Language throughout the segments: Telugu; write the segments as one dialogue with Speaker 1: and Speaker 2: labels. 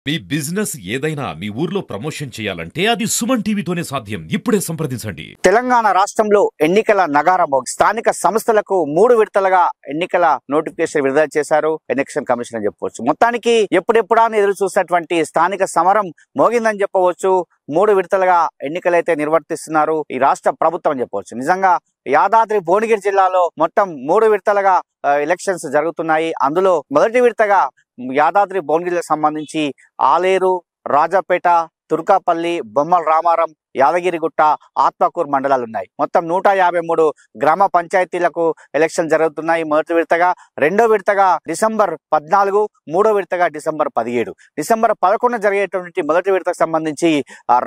Speaker 1: మీ బిజినెస్ ఏదైనా మీ ఊర్లో ప్రమోషన్ చేయాలంటే అది సుమన్ టీవీతోనే సాధ్యం. ఇప్పుడే సంప్రదించండి.
Speaker 2: తెలంగాణ రాష్ట్రంలో ఎన్నికల నగారం స్థానిక సంస్థలకు 3 విడతలుగా ఎన్నికల నోటిఫికేషన్ విడుదల చేశారు ఎలక్షన్ కమిషన్ అని చెప్పవచ్చు. మొత్తానికి ఎప్పుడెప్పుడా ఎదురు చూసినటువంటి స్థానిక సమరం మోగిందని చెప్పవచ్చు. 3 విడతలుగా ఎన్నికలైతే నిర్వర్తిస్తున్నారు ఈ రాష్ట్ర ప్రభుత్వం అని చెప్పవచ్చు. నిజంగా యాదాద్రి భువనగిరి జిల్లాలో మొత్తం 3 విడతలుగా ఎలక్షన్స్ జరుగుతున్నాయి. అందులో మొదటి విడతగా యాదాద్రి భువనగిరికి సంబంధించి ఆలేరు, రాజాపేట, తుర్కాపల్లి, బొమ్మల రామారం, యాదగిరిగుట్ట, ఆత్మకూరు మండలాలు ఉన్నాయి. మొత్తం 153 గ్రామ పంచాయతీలకు ఎలక్షన్ జరుగుతున్నాయి మొదటి విడతగా. రెండో విడతగా డిసెంబర్ 14, మూడో విడతగా డిసెంబర్ 17. డిసెంబర్ 11 జరిగేటువంటి మొదటి విడతకు సంబంధించి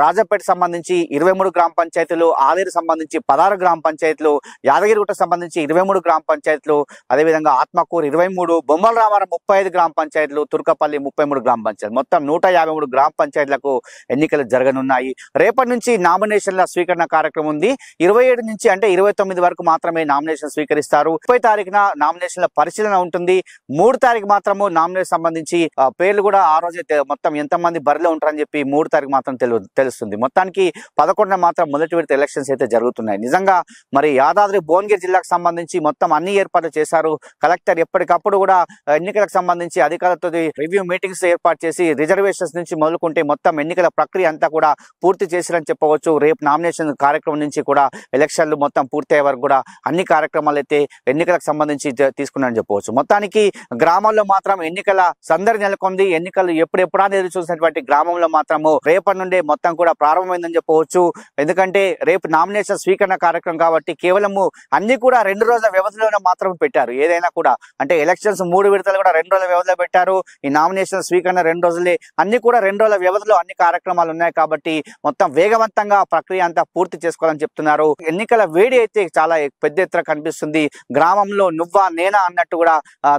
Speaker 2: రాజాపేట సంబంధించి 23 గ్రామ పంచాయతీలు, ఆలేరు సంబంధించి 16 గ్రామ పంచాయతీలు, యాదగిరిగుట్ట సంబంధించి 23 గ్రామ పంచాయతీలు, అదేవిధంగా ఆత్మకూరు 23, బొమ్మల రామారం 35 గ్రామ పంచాయతీలు, తుర్కపల్లి 33 గ్రామ పంచాయతీలు, మొత్తం 153 గ్రామ పంచాయతీలకు ఎన్నికలు జరగనున్నాయి. రేపటి నుంచి నామినేషన్ల స్వీకరణ కార్యక్రమం ఉంది. 27 నుంచి అంటే 29 వరకు మాత్రమే నామినేషన్ స్వీకరిస్తారు. 30 తారీఖున నామినేషన్ల పరిశీలన ఉంటుంది. 3 తారీఖు మాత్రము నామినేషన్ సంబంధించి పేర్లు కూడా ఆ రోజే మొత్తం ఎంతమంది బరిలో ఉంటారని చెప్పి 3 తారీఖు మాత్రం తెలుస్తుంది. మొత్తానికి 11 మాత్రం మొదటి విడత ఎలక్షన్స్ అయితే జరుగుతున్నాయి. నిజంగా మరి యాదాద్రి భువనగిరి జిల్లాకు సంబంధించి మొత్తం అన్ని ఏర్పాట్లు చేశారు. కలెక్టర్ ఎప్పటికప్పుడు కూడా ఎన్నికలకు సంబంధించి అధికారులతో రివ్యూ మీటింగ్స్ ఏర్పాటు చేసి రిజర్వేషన్స్ నుంచి మొదలుకుంటే మొత్తం ఎన్నికల ప్రక్రియ అంతా కూడా పూర్తి చేశారని చెప్పవచ్చు. రేపు నామినేషన్ కార్యక్రమం నుంచి కూడా ఎలక్షన్లు మొత్తం పూర్తయ్యే వరకు కూడా అన్ని కార్యక్రమాలు అయితే ఎన్నికలకు సంబంధించి తీసుకున్నారని చెప్పవచ్చు. మొత్తానికి గ్రామాల్లో మాత్రం ఎన్నికల సందడి నెలకొంది. ఎన్నికలు ఎప్పుడెప్పుడా ఎదురు చూసినటువంటి గ్రామంలో మాత్రము రేపటి నుండే మొత్తం కూడా ప్రారంభమైందని చెప్పవచ్చు. ఎందుకంటే రేపు నామినేషన్ స్వీకరణ కార్యక్రమం కాబట్టి కేవలము అన్ని కూడా 2 రోజుల వ్యవధిలోనే మాత్రం పెట్టారు. ఏదైనా కూడా అంటే ఎలక్షన్స్ 3 విడతలు కూడా 2 రోజుల వ్యవధిలో పెట్టారు. ఈ నామినేషన్ స్వీకరణ 2 రోజులే, అన్ని కూడా 2 రోజుల వ్యవధిలో అన్ని కార్యక్రమాలు ఉన్నాయి కాబట్టి మొత్తం వేగవంతంగా ప్రక్రియ అంతా పూర్తి చేసుకోవాలని చెప్తున్నారు. ఎన్నికల వేడి అయితే చాలా పెద్ద ఎత్తున కనిపిస్తుంది. గ్రామంలో నువ్వా నేనా అన్నట్టు కూడా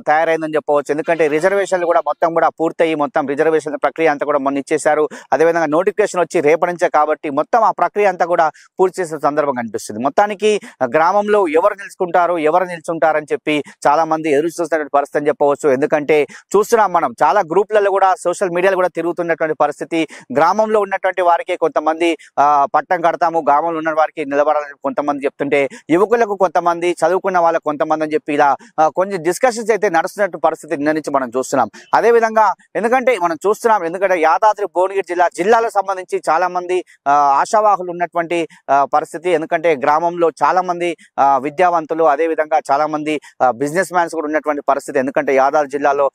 Speaker 2: తయారైందని చెప్పవచ్చు. ఎందుకంటే రిజర్వేషన్లు కూడా మొత్తం కూడా పూర్తయి మొత్తం రిజర్వేషన్ ప్రక్రియ అంతా కూడా మొన్న ఇచ్చేశారు. అదేవిధంగా నోటిఫికేషన్ వచ్చి రేపటి నుంచే కాబట్టి మొత్తం ఆ ప్రక్రియ అంతా కూడా పూర్తి చేసిన సందర్భం కనిపిస్తుంది. మొత్తానికి గ్రామంలో ఎవరు నిలుచుకుంటారు, ఎవరు నిల్చుంటారని చెప్పి చాలా మంది ఎదురు చూస్తున్నటువంటి పరిస్థితి అని చెప్పవచ్చు. ఎందుకంటే చూస్తున్నాం మనం చాలా గ్రూప్లలో కూడా సోషల్ మీడియాలో కూడా తిరుగుతున్నటువంటి పరిస్థితి. గ్రామంలో ఉన్నటువంటి వారికి కొంతమంది పట్టం కడతాము, గ్రామంలో ఉన్న వారికి నిలబడాలని కొంతమంది చెప్తుంటే, యువకులకు కొంతమంది, చదువుకున్న వాళ్ళకు కొంతమంది అని చెప్పి ఇలా కొంచెం డిస్కషన్స్ అయితే నడుస్తున్నట్టు పరిస్థితి నిన్న నుంచి మనం చూస్తున్నాం. అదే విధంగా ఎందుకంటే యాదాద్రి భువనగిరి జిల్లాలకు సంబంధించి చాలా మంది ఆశావాహులు ఉన్నటువంటి పరిస్థితి. ఎందుకంటే గ్రామంలో చాలా మంది విద్యావంతులు, అదే విధంగా చాలా మంది బిజినెస్ మ్యాన్స్ కూడా ఉన్నటువంటి పరిస్థితి. ఎందుకంటే యాదాద్రి జిల్లాలో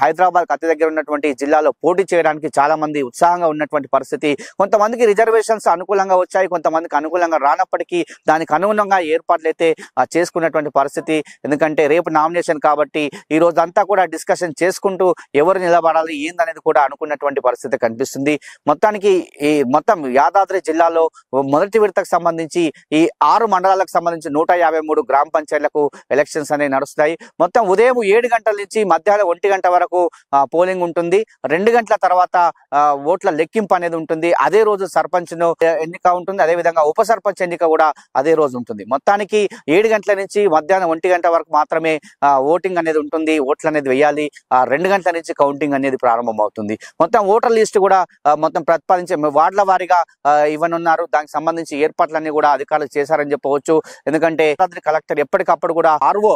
Speaker 2: హైదరాబాద్ అతి దగ్గర ఉన్నటువంటి జిల్లాలో పోటీ చేయడానికి చాలా మంది ఉత్సాహంగా ఉన్నటువంటి పరిస్థితి. కొంతమందికి రిజర్వేషన్స్ అనుకూలంగా వచ్చాయి, కొంతమందికి అనుకూలంగా రానప్పటికీ దానికి అనుగుణంగా ఏర్పాట్లు అయితే చేసుకున్నటువంటి పరిస్థితి. ఎందుకంటే రేపు నామినేషన్ కాబట్టి ఈ రోజు అంతా కూడా డిస్కషన్ చేసుకుంటూ ఎవరు నిలబడాలి ఏందనేది కూడా అనుకున్నటువంటి పరిస్థితి కనిపిస్తుంది. మొత్తానికి ఈ మొత్తం యాదాద్రి జిల్లాలో మొదటి విడతకు సంబంధించి ఈ 6 మండలాలకు సంబంధించి 153 గ్రామ పంచాయతీలకు ఎలక్షన్స్ అనేవి నడుస్తాయి. మొత్తం ఉదయం 7 గంటల నుంచి మధ్యాహ్నం 1 గంట వరకు పోలింగ్ ఉంటుంది. 2 గంటల తర్వాత ఓట్ల లెక్కింపు అనేది ఉంటుంది. అదే రోజు సర్పంచ్ ఎన్నిక ఉంటుంది. అదే విధంగా ఉప సర్పంచ్ ఎన్నిక కూడా అదే రోజు ఉంటుంది. మొత్తానికి 7 గంటల నుంచి మధ్యాహ్నం 1 గంట వరకు మాత్రమే ఓటింగ్ అనేది ఉంటుంది. ఓట్లు అనేది వేయాలి. 2 గంటల నుంచి కౌంటింగ్ అనేది ప్రారంభం అవుతుంది. మొత్తం ఓటర్ లిస్ట్ కూడా మొత్తం ప్రతిపాదించే వార్డుల వారీగా ఇవ్వనున్నారు. దానికి సంబంధించి ఏర్పాట్లన్నీ కూడా అధికారులు చేశారని చెప్పవచ్చు. ఎందుకంటే కలెక్టర్ ఎప్పటికప్పుడు కూడా ఆర్ఓ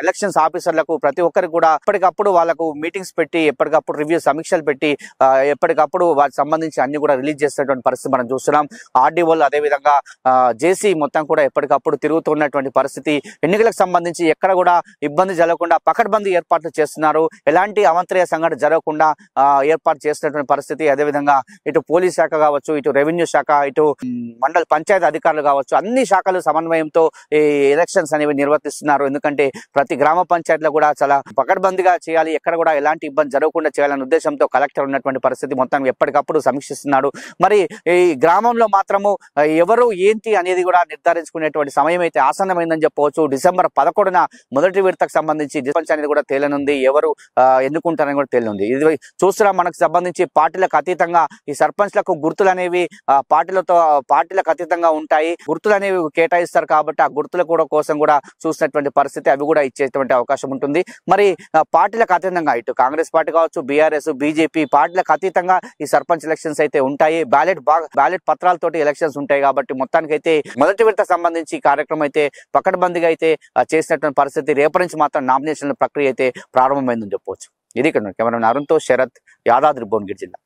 Speaker 2: ఎలక్షన్స్ ఆఫీసర్లకు ప్రతి ఒక్కరికి కూడా ఎప్పటికప్పుడు వాళ్ళకు మీటింగ్స్ పెట్టి ఎప్పటికప్పుడు రివ్యూ సమీక్షలు పెట్టి ఎప్పటికప్పుడు వాటికి సంబంధించి అన్ని కూడా రిలీజ్ చేసేటువంటి పరిస్థితి మనం చూస్తున్నాం. ఆర్డీఓలు అదే విధంగా జేసీ మొత్తం కూడా ఎప్పటికప్పుడు తిరుగుతున్నటువంటి పరిస్థితి. ఎన్నికలకు సంబంధించి ఎక్కడ కూడా ఇబ్బంది జరగకుండా పకడ్బందీ ఏర్పాట్లు చేస్తున్నారు. ఎలాంటి అవంతరీయ సంఘటన జరగకుండా ఏర్పాటు చేస్తున్నటువంటి పరిస్థితి. అదేవిధంగా ఇటు పోలీస్ శాఖ కావచ్చు, ఇటు రెవెన్యూ శాఖ, ఇటు మండల పంచాయతీ అధికారులు కావచ్చు, అన్ని శాఖలు సమన్వయంతో ఈ ఎలక్షన్స్ అనేవి నిర్వర్తిస్తున్నారు. ఎందుకంటే ప్రతి గ్రామ పంచాయతీలో కూడా చాలా పకడ్బందీగా చేయాలి, ఎక్కడ కూడా ఎలాంటి ఇబ్బంది జరగకుండా చేయాలనే ఉద్దేశంతో కలెక్టర్ ఉన్నటువంటి పరిస్థితి మొత్తం ఎప్పటికప్పుడు సమీక్షిస్తున్నాడు. మరి ఈ ఈ గ్రామంలో మాత్రము ఎవరు ఏంటి అనేది కూడా నిర్ధారించుకునేటువంటి సమయం అయితే ఆసన్నమైందని చెప్పవచ్చు. డిసెంబర్ 11న మొదటి విడతకు సంబంధించి సర్పంచ్ అనేది కూడా తేలనుంది. ఎవరు ఎన్నుకుంటారని కూడా తేలనుంది. ఇది చూస్తున్నా మనకు సంబంధించి పార్టీలకు అతీతంగా ఈ సర్పంచ్లకు గుర్తులు అనేవి పార్టీలకు అతీతంగా ఉంటాయి. గుర్తులు అనేవి కేటాయిస్తారు కాబట్టి ఆ గుర్తుల కూడా కోసం కూడా చూసినటువంటి పరిస్థితి, అవి కూడా ఇచ్చేటువంటి అవకాశం ఉంటుంది. మరి పార్టీలకు అతీతంగా ఇటు కాంగ్రెస్ పార్టీ కావచ్చు, బీఆర్ఎస్, బీజేపీ పార్టీలకు అతీతంగా ఈ సర్పంచ్ ఎలక్షన్స్ అయితే ఉంటాయి. బ్యాలెట్ పత్రాలతోటి ఎలక్షన్స్ ఉంటాయి కాబట్టి మొత్తానికైతే మొదటి విడత సంబంధించి కార్యక్రమం అయితే పకడ్బందీగా అయితే చేసినటువంటి పరిస్థితి. రేపటి నుంచి మాత్రం నామినేషన్ల ప్రక్రియ అయితే ప్రారంభమైందని చెప్పవచ్చు. ఇది ఇక్కడ కెమెరామెన్ అరుణ్తో శరత్, యాదాద్రి భువనగిరి జిల్లా.